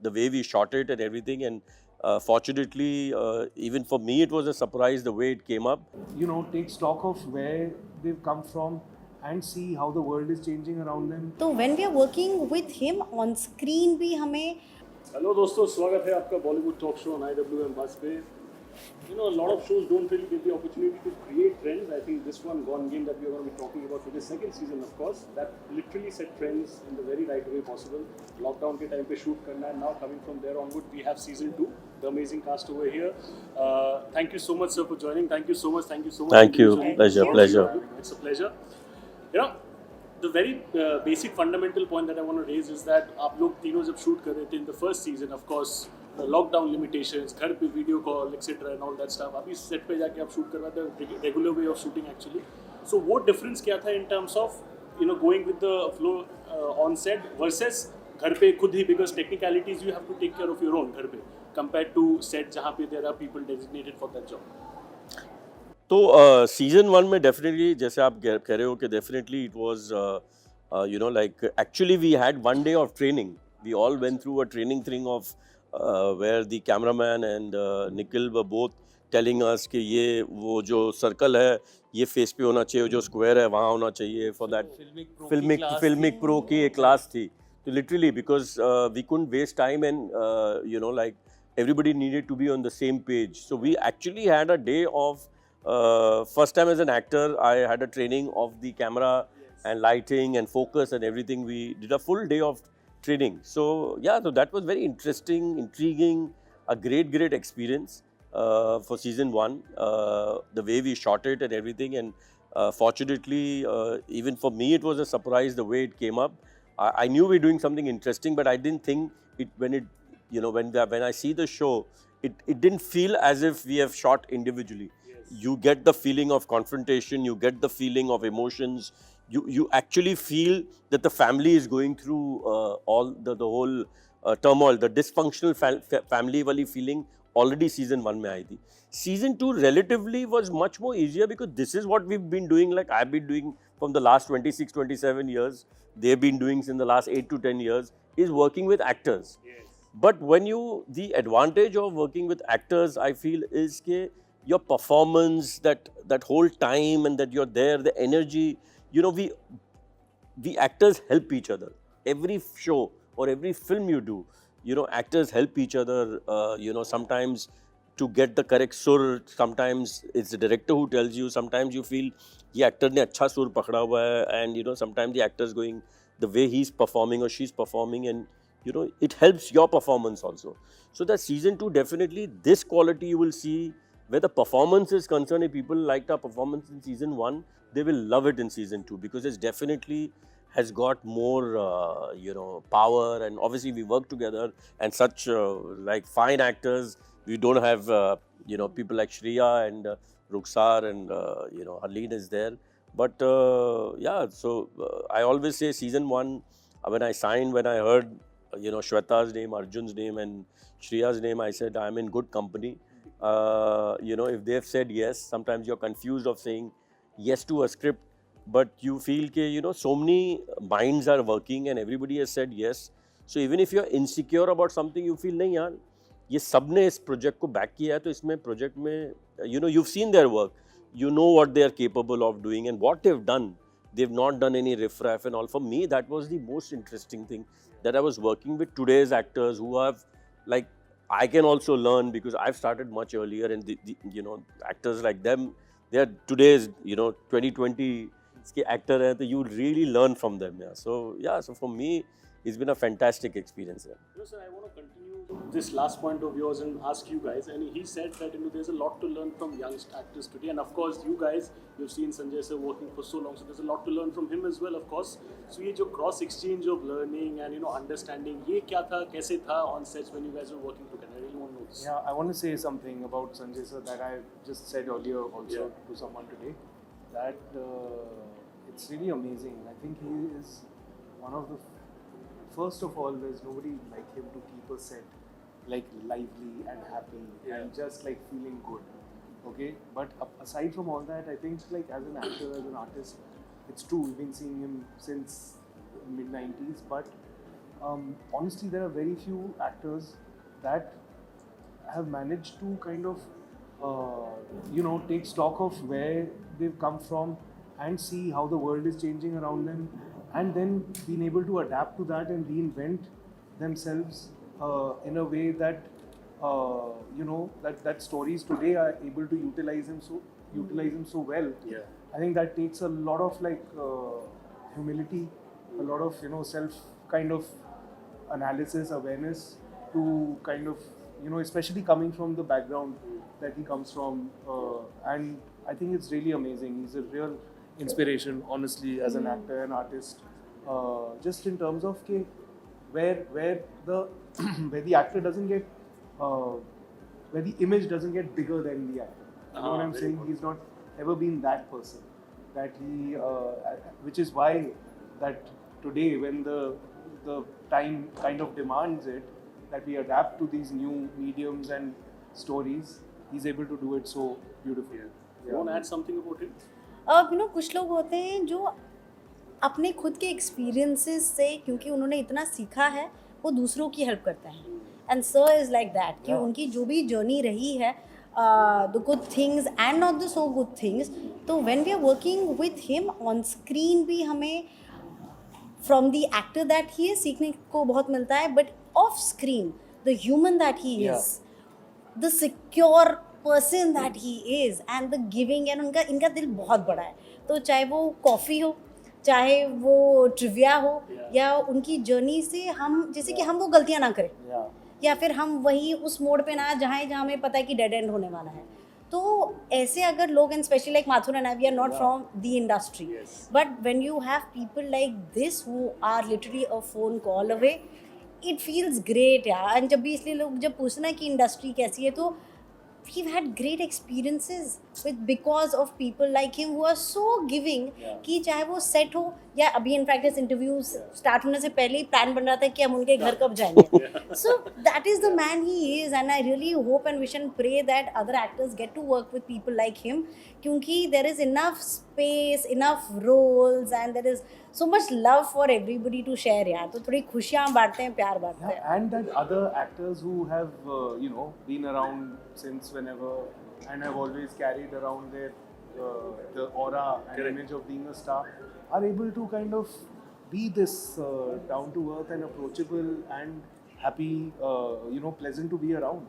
the way we shot it and everything. And fortunately, even for me, it was a surprise the way it came up. Take stock of where they've come from and see how the world is changing around them. So when we are working with him on screen भी हमें hello दोस्तों, स्वागत है आपका Bollywood talk show on IWMBuzz पे. A lot of shows don't really get the opportunity to create trends. I think this one, Gone Game, that we are going to be talking about for the second season, of course, that literally set trends in the very right way possible. Lockdown के time पे shoot करना, and now coming from there onward, we have season 2, the amazing cast over here. Thank you so much, sir, for joining. Thank you so much. Thank you. Pleasure. It's a pleasure. The very basic fundamental point that I want to raise is that आप लोग तीनों जब shoot कर रहे थे in the first season, of course, lockdown limitations, घर पे video call, etc. and all that stuff. अभी set पे जाके आप shoot करवाते हैं, regular way of shooting actually. So what difference क्या था in terms of going with the flow on set versus घर पे खुद ही, because technicalities you have to take care of your own घर पे compared to set जहाँ पे there are people designated for that job. तो सीजन 1 में definitely जैसे आप कह रहे हो कि definitely it was like actually we had 1 day of training. We all went through a training thing of where the cameraman and Nikhil were both telling us कि ये वो जो सर्कल है ये फेस पे होना चाहिए, जो स्क्वायर है वहाँ होना चाहिए. फॉर दैट फिल्मिक प्रो की एक क्लास थी. तो literally because we couldn't waste time and like everybody needed to be on the same page. So we actually had a day of first time as an actor, I had a training of the camera and lighting and focus and everything. We did a full day of training. So yeah, so that was very interesting, intriguing, a great experience for season 1. The way we shot it and everything, and fortunately, even for me, it was a surprise the way it came up. I knew we were doing something interesting, but I didn't think it when I see the show, it didn't feel as if we have shot individually. You get the feeling of confrontation, you get the feeling of emotions, you actually feel that the family is going through all the whole turmoil, the dysfunctional family wali feeling already season 1 mein aayi thi. Season 2 relatively was much more easier because this is what we've been doing, like I've been doing from the last 26-27 years, they've been doing in the last 8 to 10 years, is working with actors. But the advantage of working with actors, I feel, is ke your performance, that whole time, and that you're there, the energy, we actors help each other. Every show or every film you do, actors help each other, sometimes to get the correct sur, sometimes it's the director who tells you, sometimes you feel ye actor ne acha sur pakda hua hai, and sometimes the actor's going the way he's performing or she's performing, and it helps your performance also. So that season 2, definitely this quality you will see. Where the performance is concerned, if people liked our performance in season 1, they will love it in season 2 because it's definitely has got more power, and obviously we work together and such like fine actors. We don't have people like Shreya and Ruxar and her lead is there, but so I always say season 1, when I signed, when I heard Shweta's name, Arjun's name and Shreya's name, I said I'm in good company. If they've said yes, sometimes you're confused of saying yes to a script, but you feel that so many minds are working and everybody has said yes. So even if you're insecure about something, you feel nahi yaar, ये सब ने इस project को back किया है, तो इसमें project में you've seen their work, you know what they are capable of doing and what they've done. They've not done any riff-raff and all. For me, that was the most interesting thing, that I was working with today's actors who have, like, I can also learn because I've started much earlier, and the actors like them, they are today's 2020 के actor हैं, तो you really learn from them. So for me, it's been a fantastic experience. Sir, I want to continue this last point of yours and ask you guys. And he said that there's a lot to learn from young actors today, and of course you guys, you've seen Sanjay sir working for so long, so there's a lot to learn from him as well, of course. So ये जो cross exchange of learning and understanding, ये क्या था, कैसे था on sets when you guys were working together? I really want to know this. Yeah, I want to say something about Sanjay sir that I just said earlier also to someone today, that it's really amazing. I think he is one of the first of all, there's nobody like him to keep a set like lively and happy and just like feeling good. Okay, but aside from all that, I think like as an actor, as an artist, it's true, we've been seeing him since mid-90s, but honestly, there are very few actors that have managed to kind of, take stock of where they've come from and see how the world is changing around them, and then being able to adapt to that and reinvent themselves in a way that, that stories today are able to utilize them so well. Yeah. I think that takes a lot of humility, a lot of self kind of analysis, awareness to kind of especially coming from the background that he comes from, and I think it's really amazing. He's a real inspiration, honestly, as an actor and artist. Just in terms of where the where the actor doesn't get where the image doesn't get bigger than the actor. You know what I'm saying? He's not ever been that person. That he, which is why that today, when the time kind of demands it, that we adapt to these new mediums and stories, he's able to do it so beautifully. You want to add something about him? कुछ लोग होते हैं जो अपने खुद के experiences से, क्योंकि उन्होंने इतना सीखा है, वो दूसरों की हेल्प करते हैं. And sir is like that कि उनकी जो भी जर्नी रही है, the good things and not the so good things, तो when we are working with him on screen भी हमें from the actor that he is सीखने को बहुत मिलता है, but off screen the human that he is, the secure person that he is and the giving, and इनका दिल बहुत बड़ा है. तो चाहे वो कॉफ़ी हो, चाहे वो ट्रिविया हो, या उनकी जर्नी से हम, जैसे कि हम वो गलतियाँ ना करें, या फिर हम वही उस मोड़ पे ना जहाँ हमें पता है कि डेड एंड होने वाला है. तो ऐसे अगर लोग, and specially like Mathur and I, we are not from the industry, but when you have people like this who are literally a phone call away, it feels great यार. एंड जब भी, इसलिए लोग जब पूछना है कि इंडस्ट्री कैसी है, तो we've had great experiences because of people like him who are so giving, कि चाहे वो सेट हो या अभी इनफैक्ट इस इंटरव्यूज स्टार्ट होने से पहले ही प्लान बन रहा था कि हम उनके घर कब जाएंगे. So that is the man he is, and I really hope and wish and pray that other actors get to work with people like him, क्योंकि there is enough space, enough roles, and there is so much love for everybody to share यार. तो थोड़ी खुशियाँ बांटते हैं, प्यार बांटते हैं. And that other actors who have been around since whenever and have always carried around their the aura and image of being a star are able to kind of be this down to earth and approachable and happy, pleasant to be around,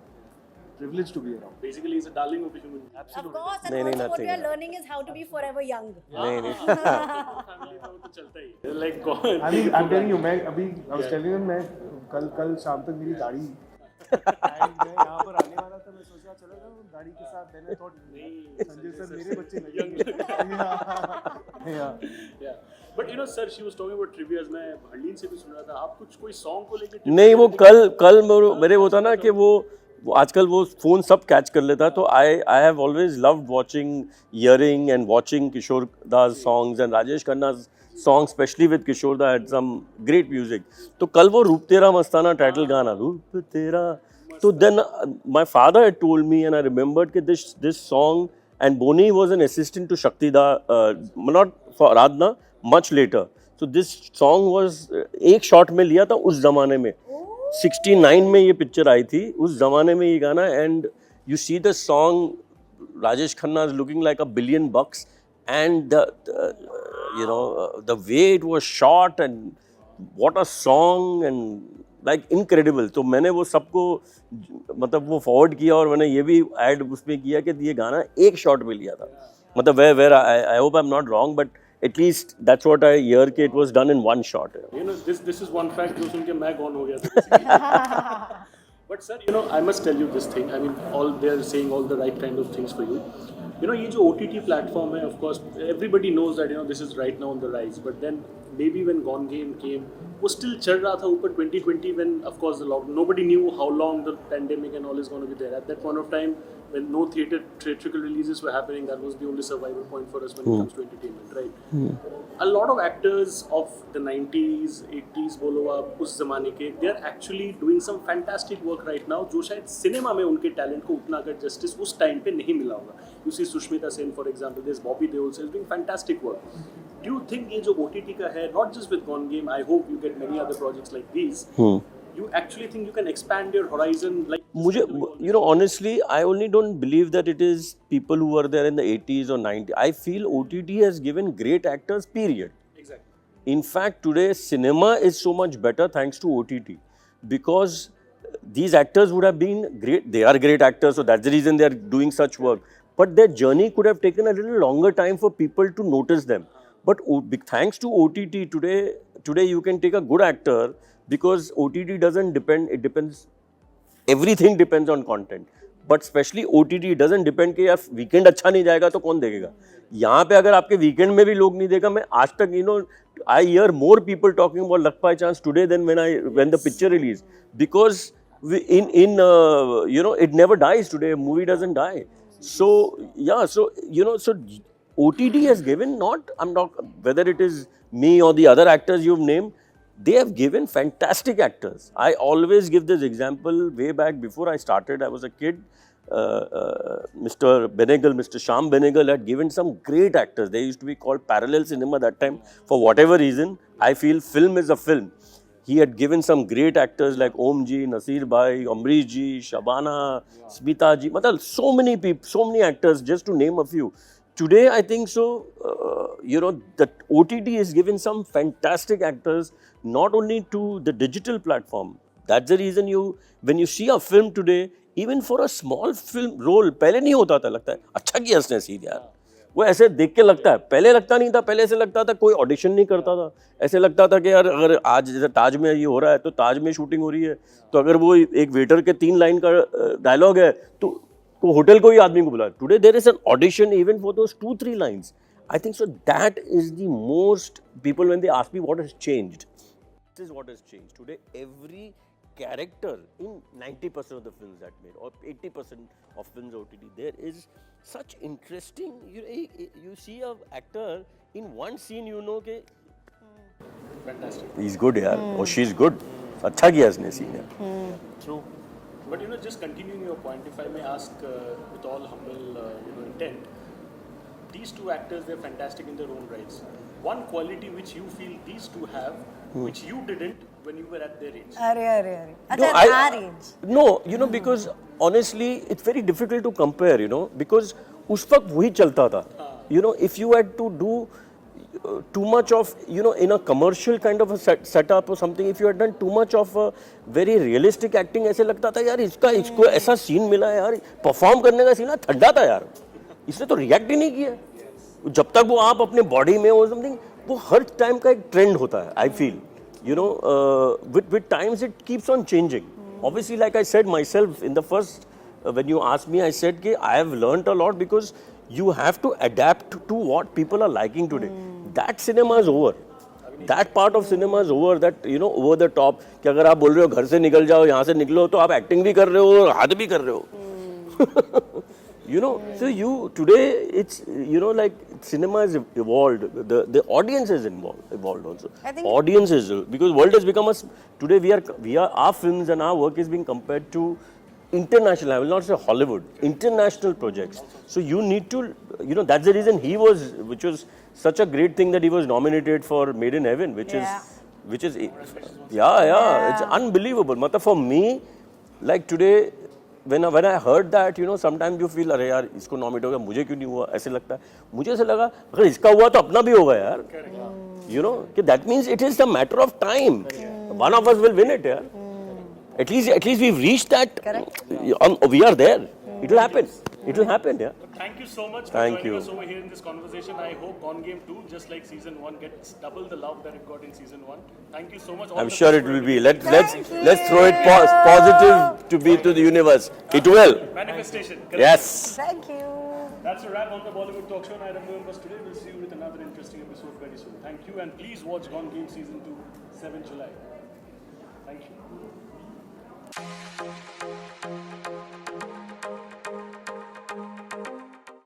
privileged to be around. Basically, he's a darling of the human. Of course, and also what we are learning is how to be forever young. Family में वो तो चलता ही है. Like God. I mean, I'm telling you, I was telling him, मैं कल शाम तक मेरी दाढ़ी मैं यहाँ पर आने वाला था, मैं सोचा चलो गाड़ी के साथ, मैंने थॉट संजय सर मेरे बच्चे लगेंगे. Yeah. But sir, she was talking about trivias. मैं हरलीन से भी सुन रहा था, आप कोई सॉन्ग को लेके नहीं, वो कल मेरे होता ना कि वो आजकल वो फोन सब कैच कर लेता है. तो I have always loved watching, hearing and watching Kishore Das songs and Rajesh Khanna song, specially with Kishore da had some great music. तो कल वो रूप तेरा मस्ताना टाइटल गाना, रूप तेरा, तो then my father had told me and I remembered कि this song, and Boney was an assistant to Shakti da, not for Aradhana, much later. So this song was एक shot में लिया था उस जमाने में. 69 में ये पिक्चर आई थी, उस जमाने में ये गाना. And you see the song, Rajesh Khanna is looking like $1 billion, and the way it was shot and what a song, and like incredible. तो मैंने वो सबको मतलब वो फॉरवर्ड किया, और मैंने ये भी ऐड उसमें किया कि ये गाना एक शॉट में लिया था. मतलब where I hope I'm not wrong, but at least that's what I hear कि it was done in one shot. This is one fact जो सुन के मैं गॉन हो गया था. But sir, I must tell you this thing. I mean, they're saying all the right kind of things for you. ये जो OTT platform है, of course, everybody knows that this is right now on the rise. But then maybe when Gone Game came, वो still चल रहा था ऊपर 2020, when of course the lockdown, nobody knew how long the pandemic and all is going to be there. At that point of time, when no theatrical releases were happening, that was the only survival point for us when it comes to entertainment, right? A lot of actors of the 90s, 80s, बोलो आप उस ज़माने के, they are actually doing some fantastic work right now, जो शायद cinema में उनके talent को उतना अगर जस्टिस उस टाइम पे नहीं मिला होगा. You see Sushmita Sen, for example, there's Bobby Deol is doing fantastic work. do you think ये जो OTT का है, not just with Gone Game, I hope you get many other projects like these. You actually think you can expand your horizon like? मुझे, you know, honestly, I only don't believe that it is people who were there in the 80s or 90s. I feel OTT has given great actors, period. Exactly. In fact, today cinema is so much better thanks to OTT, because these actors would have been great. They are great actors, so that's the reason they are doing such work. But their journey could have taken a little longer time for people to notice them. But thanks to OTT, today you can take a good actor, because OTT doesn't depend. It depends. Everything depends on content. But especially OTT doesn't depend कि यार weekend अच्छा नहीं जाएगा तो कौन देखेगा. यहाँ पे अगर आपके weekend में भी लोग नहीं देखा, मैं आज तक, you know, I hear more people talking about Luck by Chance today than when the picture released, because you know, it never dies today. A movie doesn't die. So yeah, so you know, so OTT has given, I'm not whether it is me or the other actors you've named, they have given fantastic actors. I always give this example. Way back before I started, I was a kid. Mr. Benegal, Mr. Shyam Benegal had given some great actors. They used to be called parallel cinema that time. For whatever reason, I feel film is a film. He had given some great actors like Om Ji, Nasir Bhai, Amrish Ji, Shabana, Smita Ji. Matlab, so many people, so many actors, just to name a few. Today, I think so, you know, the OTT is given some fantastic actors, not only to the digital platform. That's the reason when you see a film today, even for a small film role, पहले नहीं होता था, लगता है अच्छा किया इसने scene यार, वो ऐसे देख के लगता है. पहले लगता नहीं था, पहले ऐसे लगता था कोई ऑडिशन नहीं करता था. ऐसे लगता था कि यार अगर आज जैसे ताज में ये हो रहा है तो ताज में शूटिंग हो रही है, तो अगर वो एक वेटर के 3 लाइन का डायलॉग है तो होटल को ही आदमी को बुला. Today there is an audition even for those 2-3 lines. I think so that is the most, people when they ask me what has changed, this is what has changed. Today every character in 90% of the films that made, or 80% of films OTT, there is such interesting, you see a actor in one scene, you know ke Fantastic. he's good yaar, or she's good, अच्छा किया इसने scene yaar. True. But you know, just continuing your point, if I may ask with all humble intent, these two actors, they're fantastic in their own rights. One quality which you feel these two have, which you didn't when you were at their age. अरे. No, अच्छा, our age. No, you know, because honestly, it's very difficult to compare, you know, because उस वक्त वही चलता था. You know, if you had to do too much of, you know, in a commercial kind of a setup or something, if you had done too much of a very realistic acting, ऐसे लगता था यार इसको ऐसा scene मिला है यार, perform करने का सीन ना ठंडा था यार, इसने तो रिएक्ट ही नहीं किया. जब तक वो आप अपने बॉडी में हो समथिंग, वो हर टाइम का एक ट्रेंड होता है. I feel, you know, with times it keeps on changing. Obviously, like I said myself in the first, when you asked me, I said that I have learnt a lot, because you have to adapt to what people are liking today. That cinema is over. That part of cinema is over. That, you know, over the top. कि अगर आप बोल रहे हो घर से निकल जाओ, यहाँ से निकलो, तो आप एक्टिंग भी कर रहे हो और हाथ भी कर रहे हो. You know, so today it's, you know, like cinema has evolved. The audience has evolved also. I think audience is, because world has become today we are our films and our work is being compared to international. I will not say Hollywood, international projects. So you need to, you know, that's the reason which was such a great thing that he was nominated for Made in Heaven, which is it's unbelievable. Matlab, for me, like today, when I heard that, you know, sometimes you feel, अरे यार इसको nominate हो गया, मुझे क्यों नहीं हुआ, ऐसे लगता है. मुझे ऐसे लगा अगर इसका हुआ तो अपना भी होगा यार. You know, कि that means it is a matter of time. One of us will win it यार. At least we've reached that. We are there. It will happen. It will happen, yeah. Thank you so much for Thank joining you. us over here in this conversation. I hope Gone Game 2, just like season 1, gets double the love that it got in season 1. Thank you so much. All I'm the sure best it for will be. everything. Let's throw it positive to be to the universe. It will. Manifestation. Correct. Yes. Thank you. That's a wrap on the Bollywood talk show on IWMBuzz today. We'll see you with another interesting episode very soon. Thank you, and please watch Gone Game season 2, 7 July. Thank you.